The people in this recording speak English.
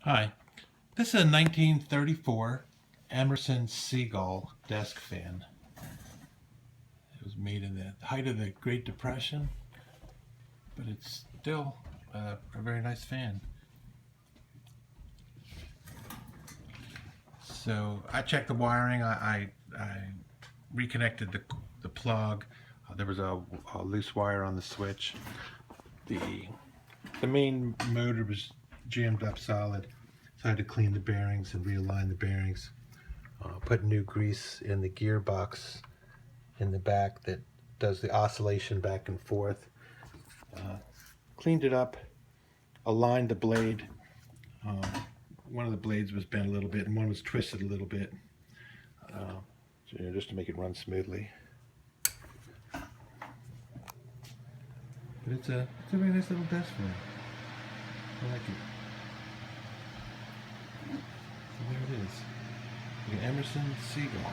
Hi, this is a 1934 Emerson Seagull desk fan. It was made in the height of the Great Depression, but it's still a very nice fan. So I checked the wiring. I reconnected the plug. There was a loose wire on the switch. The the main motor was jammed up solid, so I had to clean the bearings and realign the bearings. Put new grease in the gearbox in the back that does the oscillation back and forth. Cleaned it up, aligned the blade. Uh, one of the blades was bent a little bit and one was twisted a little bit, just to make it run smoothly. But it's a very nice little desk fan. I like it. So there it is. The Emerson Seagull.